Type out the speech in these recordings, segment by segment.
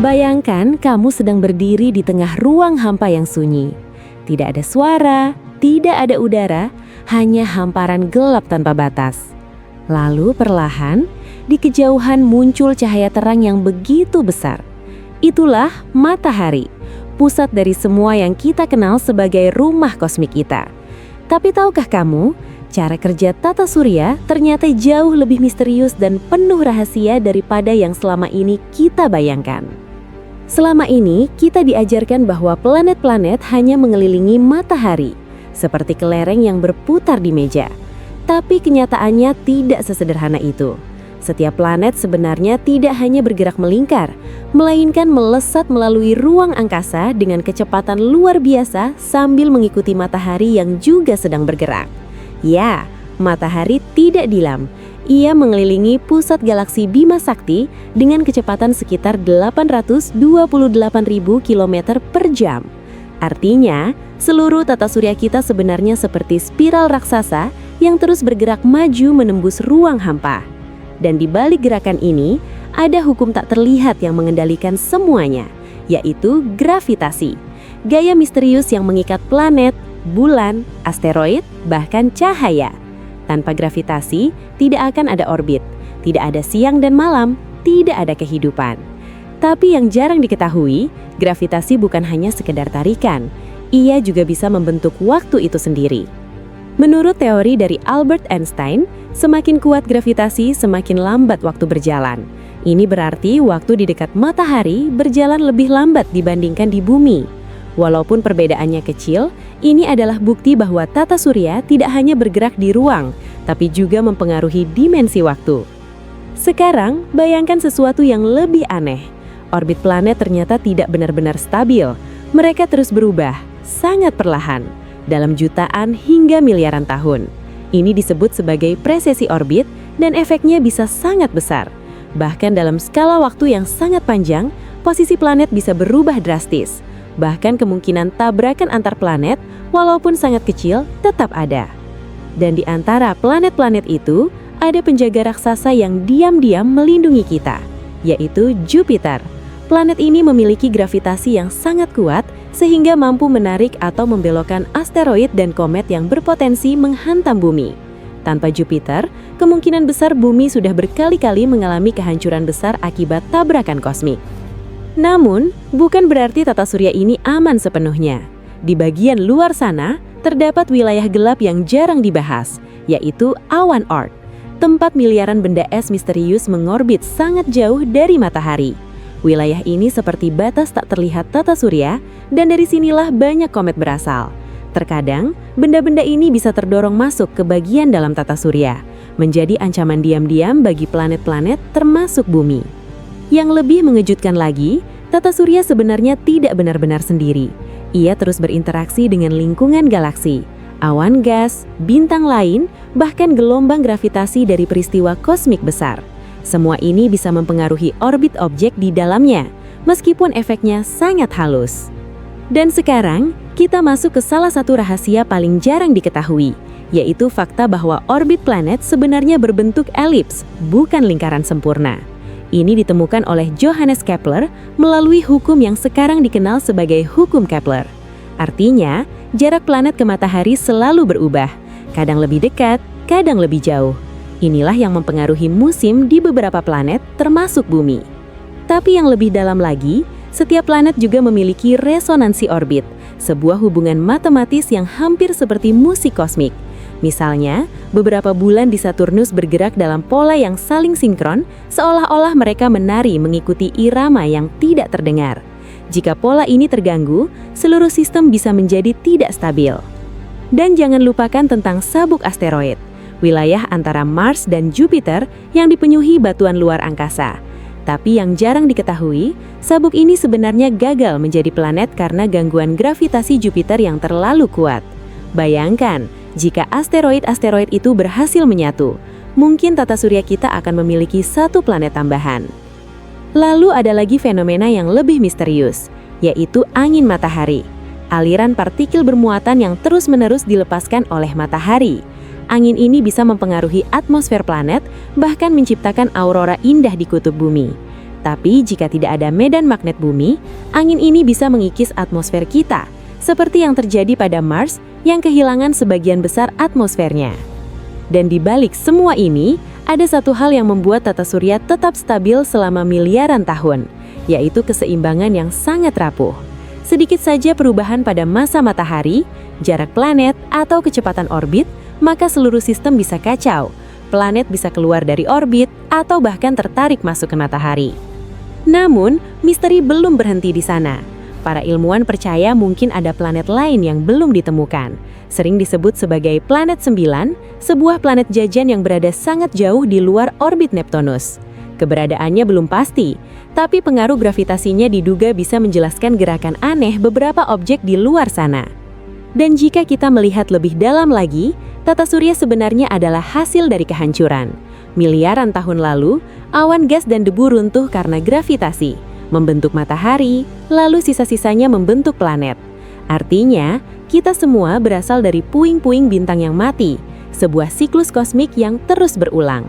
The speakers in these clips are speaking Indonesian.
Bayangkan kamu sedang berdiri di tengah ruang hampa yang sunyi. Tidak ada suara, tidak ada udara, hanya hamparan gelap tanpa batas. Lalu perlahan, di kejauhan muncul cahaya terang yang begitu besar. Itulah matahari, pusat dari semua yang kita kenal sebagai rumah kosmik kita. Tapi tahukah kamu, cara kerja tata surya ternyata jauh lebih misterius dan penuh rahasia daripada yang selama ini kita bayangkan. Selama ini, kita diajarkan bahwa planet-planet hanya mengelilingi matahari, seperti kelereng yang berputar di meja. Tapi kenyataannya tidak sesederhana itu. Setiap planet sebenarnya tidak hanya bergerak melingkar, melainkan melesat melalui ruang angkasa dengan kecepatan luar biasa sambil mengikuti matahari yang juga sedang bergerak. Ya, matahari tidak diam. Ia mengelilingi pusat galaksi Bima Sakti dengan kecepatan sekitar 828.000 km per jam. Artinya, seluruh tata surya kita sebenarnya seperti spiral raksasa yang terus bergerak maju menembus ruang hampa. Dan di balik gerakan ini, ada hukum tak terlihat yang mengendalikan semuanya, yaitu gravitasi. Gaya misterius yang mengikat planet, bulan, asteroid, bahkan cahaya. Tanpa gravitasi, tidak akan ada orbit, tidak ada siang dan malam, tidak ada kehidupan. Tapi yang jarang diketahui, gravitasi bukan hanya sekedar tarikan, ia juga bisa membentuk waktu itu sendiri. Menurut teori dari Albert Einstein, semakin kuat gravitasi, semakin lambat waktu berjalan. Ini berarti waktu di dekat matahari berjalan lebih lambat dibandingkan di bumi. Walaupun perbedaannya kecil, ini adalah bukti bahwa tata surya tidak hanya bergerak di ruang, tapi juga mempengaruhi dimensi waktu. Sekarang, bayangkan sesuatu yang lebih aneh. Orbit planet ternyata tidak benar-benar stabil. Mereka terus berubah, sangat perlahan, dalam jutaan hingga miliaran tahun. Ini disebut sebagai presesi orbit dan efeknya bisa sangat besar. Bahkan dalam skala waktu yang sangat panjang, posisi planet bisa berubah drastis. Bahkan kemungkinan tabrakan antar planet, walaupun sangat kecil, tetap ada. Dan di antara planet-planet itu, ada penjaga raksasa yang diam-diam melindungi kita, yaitu Jupiter. Planet ini memiliki gravitasi yang sangat kuat, sehingga mampu menarik atau membelokkan asteroid dan komet yang berpotensi menghantam bumi. Tanpa Jupiter, kemungkinan besar bumi sudah berkali-kali mengalami kehancuran besar akibat tabrakan kosmik. Namun, bukan berarti tata surya ini aman sepenuhnya. Di bagian luar sana, terdapat wilayah gelap yang jarang dibahas, yaitu awan Oort, tempat miliaran benda es misterius mengorbit sangat jauh dari matahari. Wilayah ini seperti batas tak terlihat tata surya, dan dari sinilah banyak komet berasal. Terkadang, benda-benda ini bisa terdorong masuk ke bagian dalam tata surya, menjadi ancaman diam-diam bagi planet-planet termasuk bumi. Yang lebih mengejutkan lagi, tata surya sebenarnya tidak benar-benar sendiri. Ia terus berinteraksi dengan lingkungan galaksi, awan gas, bintang lain, bahkan gelombang gravitasi dari peristiwa kosmik besar. Semua ini bisa mempengaruhi orbit objek di dalamnya, meskipun efeknya sangat halus. Dan sekarang, kita masuk ke salah satu rahasia paling jarang diketahui, yaitu fakta bahwa orbit planet sebenarnya berbentuk elips, bukan lingkaran sempurna. Ini ditemukan oleh Johannes Kepler melalui hukum yang sekarang dikenal sebagai hukum Kepler. Artinya, jarak planet ke matahari selalu berubah, kadang lebih dekat, kadang lebih jauh. Inilah yang mempengaruhi musim di beberapa planet, termasuk bumi. Tapi yang lebih dalam lagi, setiap planet juga memiliki resonansi orbit, sebuah hubungan matematis yang hampir seperti musik kosmik. Misalnya, beberapa bulan di Saturnus bergerak dalam pola yang saling sinkron, seolah-olah mereka menari mengikuti irama yang tidak terdengar. Jika pola ini terganggu, seluruh sistem bisa menjadi tidak stabil. Dan jangan lupakan tentang sabuk asteroid, wilayah antara Mars dan Jupiter yang dipenuhi batuan luar angkasa. Tapi yang jarang diketahui, sabuk ini sebenarnya gagal menjadi planet karena gangguan gravitasi Jupiter yang terlalu kuat. Bayangkan, jika asteroid-asteroid itu berhasil menyatu, mungkin tata surya kita akan memiliki satu planet tambahan. Lalu ada lagi fenomena yang lebih misterius, yaitu angin matahari. Aliran partikel bermuatan yang terus-menerus dilepaskan oleh matahari. Angin ini bisa mempengaruhi atmosfer planet, bahkan menciptakan aurora indah di kutub bumi. Tapi jika tidak ada medan magnet bumi, angin ini bisa mengikis atmosfer kita, seperti yang terjadi pada Mars yang kehilangan sebagian besar atmosfernya. Dan di balik semua ini, ada satu hal yang membuat tata surya tetap stabil selama miliaran tahun, yaitu keseimbangan yang sangat rapuh. Sedikit saja perubahan pada masa matahari, jarak planet, atau kecepatan orbit, maka seluruh sistem bisa kacau. Planet bisa keluar dari orbit, atau bahkan tertarik masuk ke matahari. Namun, misteri belum berhenti di sana. Para ilmuwan percaya mungkin ada planet lain yang belum ditemukan. Sering disebut sebagai Planet 9, sebuah planet jajan yang berada sangat jauh di luar orbit Neptunus. Keberadaannya belum pasti, tapi pengaruh gravitasinya diduga bisa menjelaskan gerakan aneh beberapa objek di luar sana. Dan jika kita melihat lebih dalam lagi, tata surya sebenarnya adalah hasil dari kehancuran. Miliaran tahun lalu, awan gas dan debu runtuh karena gravitasi, membentuk matahari, lalu sisa-sisanya membentuk planet. Artinya, kita semua berasal dari puing-puing bintang yang mati, sebuah siklus kosmik yang terus berulang.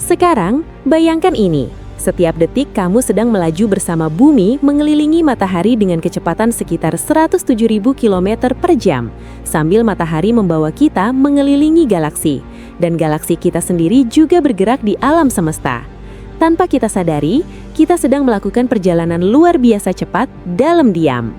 Sekarang, bayangkan ini. Setiap detik kamu sedang melaju bersama bumi mengelilingi matahari dengan kecepatan sekitar 107.000 km per jam, sambil matahari membawa kita mengelilingi galaksi. Dan galaksi kita sendiri juga bergerak di alam semesta. Tanpa kita sadari, kita sedang melakukan perjalanan luar biasa cepat dalam diam.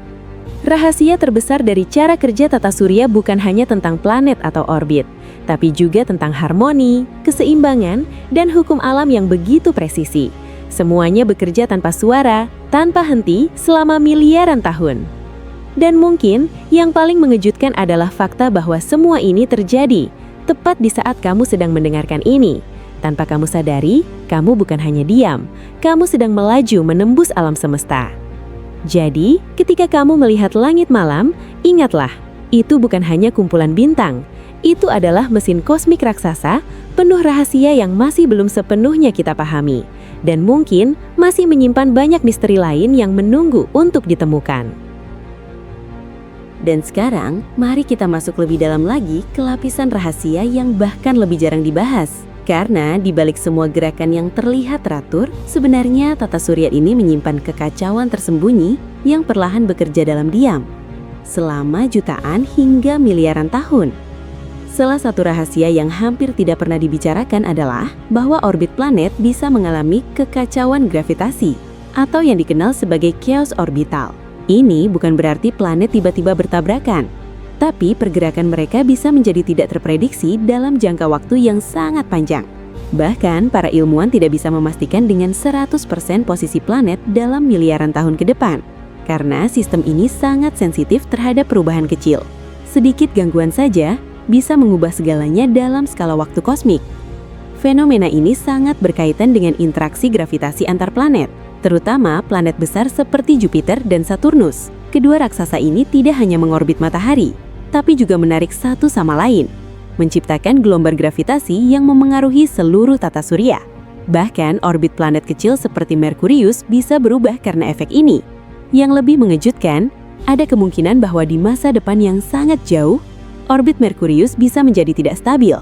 Rahasia terbesar dari cara kerja tata surya bukan hanya tentang planet atau orbit, tapi juga tentang harmoni, keseimbangan, dan hukum alam yang begitu presisi. Semuanya bekerja tanpa suara, tanpa henti, selama miliaran tahun. Dan mungkin yang paling mengejutkan adalah fakta bahwa semua ini terjadi tepat di saat kamu sedang mendengarkan ini. Tanpa kamu sadari, kamu bukan hanya diam, kamu sedang melaju menembus alam semesta. Jadi, ketika kamu melihat langit malam, ingatlah, itu bukan hanya kumpulan bintang. Itu adalah mesin kosmik raksasa, penuh rahasia yang masih belum sepenuhnya kita pahami. Dan mungkin masih menyimpan banyak misteri lain yang menunggu untuk ditemukan. Dan sekarang, mari kita masuk lebih dalam lagi ke lapisan rahasia yang bahkan lebih jarang dibahas. Karena di balik semua gerakan yang terlihat teratur, sebenarnya tata surya ini menyimpan kekacauan tersembunyi yang perlahan bekerja dalam diam, selama jutaan hingga miliaran tahun. Salah satu rahasia yang hampir tidak pernah dibicarakan adalah bahwa orbit planet bisa mengalami kekacauan gravitasi, atau yang dikenal sebagai chaos orbital. Ini bukan berarti planet tiba-tiba bertabrakan, tapi pergerakan mereka bisa menjadi tidak terprediksi dalam jangka waktu yang sangat panjang. Bahkan, para ilmuwan tidak bisa memastikan dengan 100% posisi planet dalam miliaran tahun ke depan, karena sistem ini sangat sensitif terhadap perubahan kecil. Sedikit gangguan saja bisa mengubah segalanya dalam skala waktu kosmik. Fenomena ini sangat berkaitan dengan interaksi gravitasi antar planet, terutama planet besar seperti Jupiter dan Saturnus. Kedua raksasa ini tidak hanya mengorbit matahari, tapi juga menarik satu sama lain, menciptakan gelombang gravitasi yang memengaruhi seluruh tata surya. Bahkan orbit planet kecil seperti Merkurius bisa berubah karena efek ini. Yang lebih mengejutkan, ada kemungkinan bahwa di masa depan yang sangat jauh, orbit Merkurius bisa menjadi tidak stabil,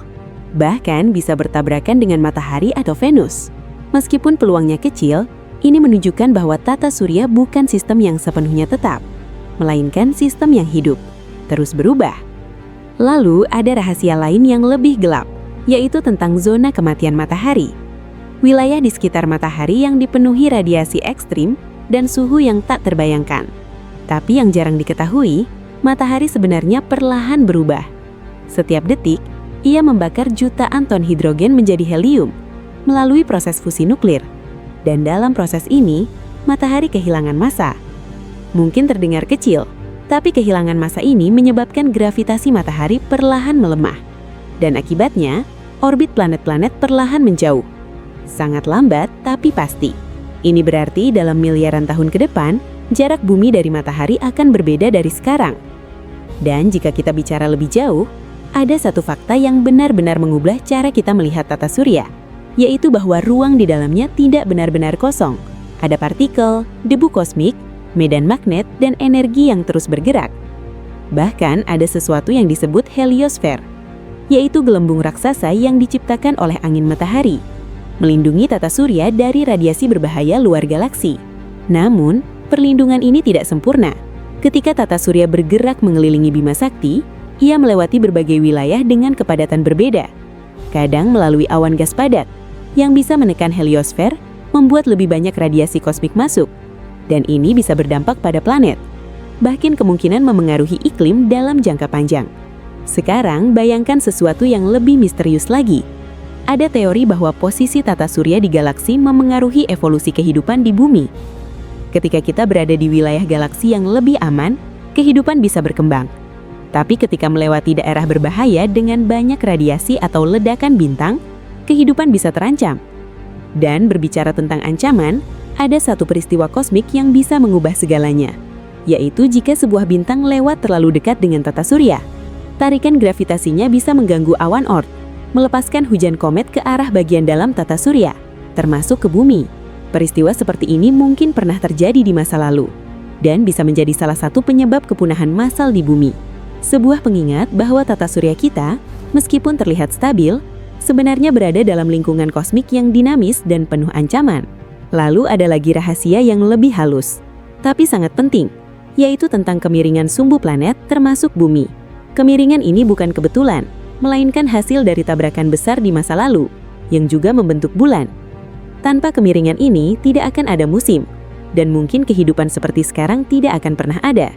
bahkan bisa bertabrakan dengan matahari atau Venus. Meskipun peluangnya kecil, ini menunjukkan bahwa tata surya bukan sistem yang sepenuhnya tetap, melainkan sistem yang hidup, terus berubah. Lalu ada rahasia lain yang lebih gelap, yaitu tentang zona kematian matahari. Wilayah di sekitar matahari yang dipenuhi radiasi ekstrim dan suhu yang tak terbayangkan. Tapi yang jarang diketahui, matahari sebenarnya perlahan berubah. Setiap detik, ia membakar jutaan ton hidrogen menjadi helium melalui proses fusi nuklir. Dan dalam proses ini, matahari kehilangan massa. Mungkin terdengar kecil, tapi kehilangan massa ini menyebabkan gravitasi matahari perlahan melemah. Dan akibatnya, orbit planet-planet perlahan menjauh. Sangat lambat, tapi pasti. Ini berarti dalam miliaran tahun ke depan, jarak bumi dari matahari akan berbeda dari sekarang. Dan jika kita bicara lebih jauh, ada satu fakta yang benar-benar mengubah cara kita melihat tata surya, yaitu bahwa ruang di dalamnya tidak benar-benar kosong. Ada partikel, debu kosmik, medan magnet, dan energi yang terus bergerak. Bahkan ada sesuatu yang disebut heliosfer, yaitu gelembung raksasa yang diciptakan oleh angin matahari. melindungi tata surya dari radiasi berbahaya luar galaksi. Namun, perlindungan ini tidak sempurna. Ketika tata surya bergerak mengelilingi Bima Sakti, ia melewati berbagai wilayah dengan kepadatan berbeda. Kadang melalui awan gas padat, yang bisa menekan heliosfer, membuat lebih banyak radiasi kosmik masuk. Dan ini bisa berdampak pada planet. Bahkan kemungkinan memengaruhi iklim dalam jangka panjang. Sekarang, bayangkan sesuatu yang lebih misterius lagi. Ada teori bahwa posisi tata surya di galaksi memengaruhi evolusi kehidupan di bumi. Ketika kita berada di wilayah galaksi yang lebih aman, kehidupan bisa berkembang. Tapi ketika melewati daerah berbahaya dengan banyak radiasi atau ledakan bintang, kehidupan bisa terancam. Dan berbicara tentang ancaman, ada satu peristiwa kosmik yang bisa mengubah segalanya, yaitu jika sebuah bintang lewat terlalu dekat dengan tata surya. Tarikan gravitasinya bisa mengganggu awan Oort, melepaskan hujan komet ke arah bagian dalam tata surya, termasuk ke bumi. Peristiwa seperti ini mungkin pernah terjadi di masa lalu, dan bisa menjadi salah satu penyebab kepunahan massal di bumi. Sebuah pengingat bahwa tata surya kita, meskipun terlihat stabil, sebenarnya berada dalam lingkungan kosmik yang dinamis dan penuh ancaman. Lalu ada lagi rahasia yang lebih halus, tapi sangat penting, yaitu tentang kemiringan sumbu planet termasuk bumi. Kemiringan ini bukan kebetulan, melainkan hasil dari tabrakan besar di masa lalu, yang juga membentuk bulan. Tanpa kemiringan ini, tidak akan ada musim, dan mungkin kehidupan seperti sekarang tidak akan pernah ada.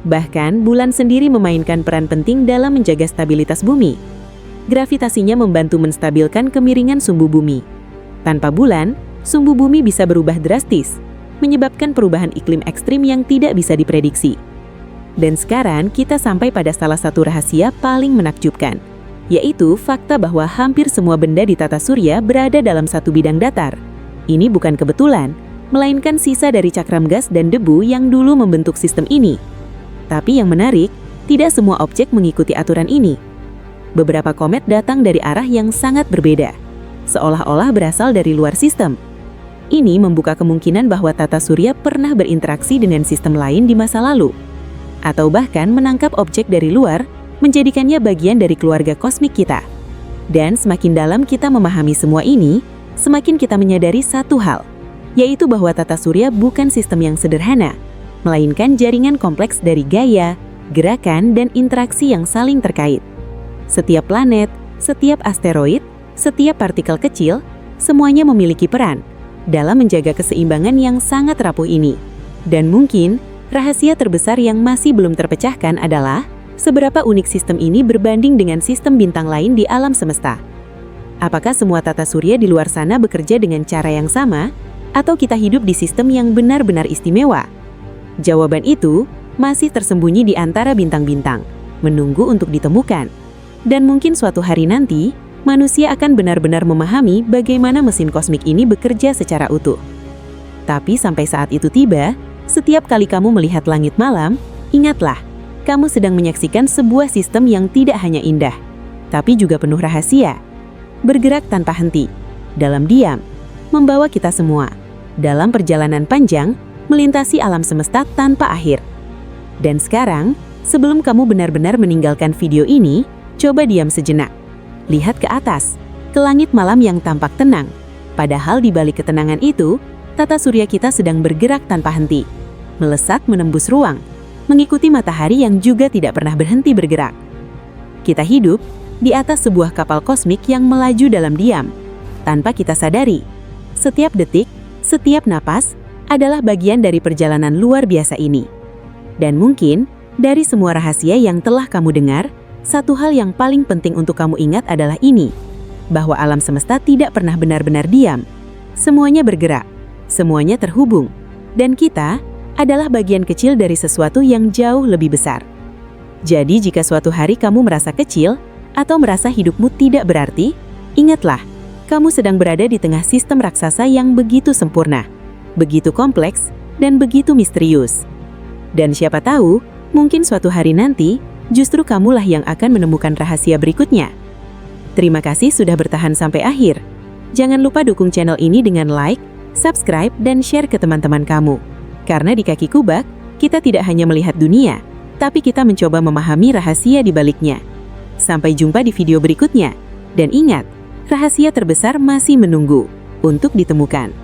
Bahkan, bulan sendiri memainkan peran penting dalam menjaga stabilitas bumi. Gravitasinya membantu menstabilkan kemiringan sumbu bumi. Tanpa bulan, sumbu bumi bisa berubah drastis, menyebabkan perubahan iklim ekstrim yang tidak bisa diprediksi. Dan sekarang, kita sampai pada salah satu rahasia paling menakjubkan, yaitu fakta bahwa hampir semua benda di tata surya berada dalam satu bidang datar. Ini bukan kebetulan, melainkan sisa dari cakram gas dan debu yang dulu membentuk sistem ini. Tapi yang menarik, tidak semua objek mengikuti aturan ini. Beberapa komet datang dari arah yang sangat berbeda, seolah-olah berasal dari luar sistem. Ini membuka kemungkinan bahwa tata surya pernah berinteraksi dengan sistem lain di masa lalu, atau bahkan menangkap objek dari luar, menjadikannya bagian dari keluarga kosmik kita. Dan semakin dalam kita memahami semua ini, semakin kita menyadari satu hal, yaitu bahwa tata surya bukan sistem yang sederhana, melainkan jaringan kompleks dari gaya, gerakan, dan interaksi yang saling terkait. Setiap planet, setiap asteroid, setiap partikel kecil, semuanya memiliki peran dalam menjaga keseimbangan yang sangat rapuh ini. Dan mungkin, rahasia terbesar yang masih belum terpecahkan adalah seberapa unik sistem ini berbanding dengan sistem bintang lain di alam semesta. Apakah semua tata surya di luar sana bekerja dengan cara yang sama, atau kita hidup di sistem yang benar-benar istimewa? Jawaban itu masih tersembunyi di antara bintang-bintang, menunggu untuk ditemukan. Dan mungkin suatu hari nanti, manusia akan benar-benar memahami bagaimana mesin kosmik ini bekerja secara utuh. Tapi sampai saat itu tiba, setiap kali kamu melihat langit malam, ingatlah, kamu sedang menyaksikan sebuah sistem yang tidak hanya indah, tapi juga penuh rahasia. Bergerak tanpa henti, dalam diam, membawa kita semua dalam perjalanan panjang, melintasi alam semesta tanpa akhir. Dan sekarang, sebelum kamu benar-benar meninggalkan video ini, coba diam sejenak. Lihat ke atas, ke langit malam yang tampak tenang. Padahal di balik ketenangan itu, tata surya kita sedang bergerak tanpa henti, melesat menembus ruang, mengikuti matahari yang juga tidak pernah berhenti bergerak. Kita hidup di atas sebuah kapal kosmik yang melaju dalam diam, tanpa kita sadari. Setiap detik, setiap napas adalah bagian dari perjalanan luar biasa ini. Dan mungkin, dari semua rahasia yang telah kamu dengar, satu hal yang paling penting untuk kamu ingat adalah ini, bahwa alam semesta tidak pernah benar-benar diam. Semuanya bergerak, semuanya terhubung, dan kita adalah bagian kecil dari sesuatu yang jauh lebih besar. Jadi jika suatu hari kamu merasa kecil atau merasa hidupmu tidak berarti, ingatlah, kamu sedang berada di tengah sistem raksasa yang begitu sempurna, begitu kompleks, dan begitu misterius. Dan siapa tahu, mungkin suatu hari nanti, justru kamulah yang akan menemukan rahasia berikutnya. Terima kasih sudah bertahan sampai akhir. Jangan lupa dukung channel ini dengan like, subscribe, dan share ke teman-teman kamu. Karena di Kaki Kubak, kita tidak hanya melihat dunia, tapi kita mencoba memahami rahasia di baliknya. Sampai jumpa di video berikutnya. Dan ingat, rahasia terbesar masih menunggu untuk ditemukan.